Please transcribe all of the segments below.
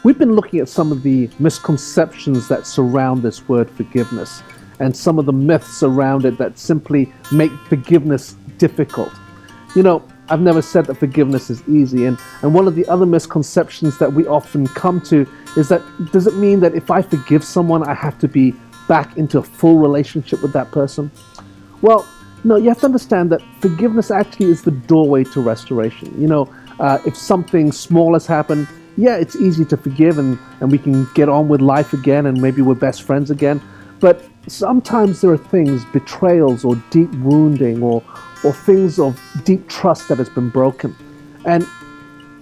We've been looking at some of the misconceptions that surround this word forgiveness and some of the myths around it that simply make forgiveness difficult. You know, I've never said that forgiveness is easy, and one of the other misconceptions that we often come to is that, does it mean that if I forgive someone, I have to be back into a full relationship with that person? Well, no, you have to understand that forgiveness actually is the doorway to restoration. You know, if something small has happened, yeah, it's easy to forgive and we can get on with life again and maybe we're best friends again. But sometimes there are things, betrayals or deep wounding or things of deep trust that has been broken. And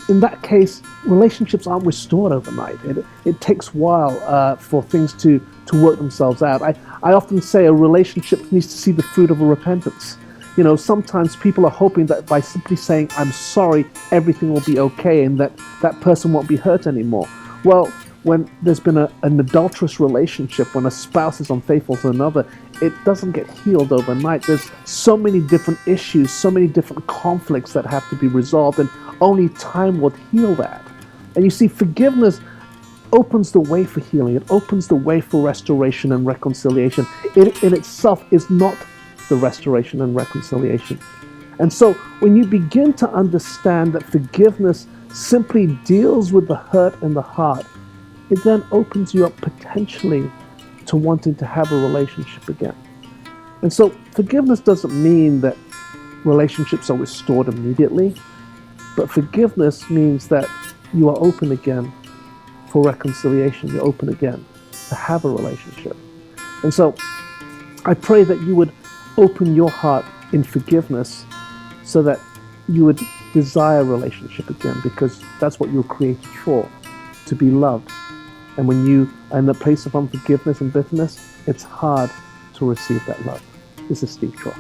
in that case, relationships aren't restored overnight. It takes a while for things to work themselves out. I often say a relationship needs to see the fruit of a repentance. You know, sometimes people are hoping that by simply saying, I'm sorry, everything will be okay and that person won't be hurt anymore. Well, when there's been an adulterous relationship, when a spouse is unfaithful to another, it doesn't get healed overnight. There's so many different issues, so many different conflicts that have to be resolved, and only time will heal that. And you see, forgiveness opens the way for healing. It opens the way for restoration and reconciliation. It in itself is not the restoration and reconciliation. And so when you begin to understand that forgiveness simply deals with the hurt in the heart, it then opens you up potentially to wanting to have a relationship again. And so forgiveness doesn't mean that relationships are restored immediately, but forgiveness means that you are open again for reconciliation. You're open again to have a relationship. And so I pray that you would open your heart in forgiveness so that you would desire a relationship again, because that's what you were created for, to be loved. And when you are in the place of unforgiveness and bitterness, it's hard to receive that love. This is Steve Chua.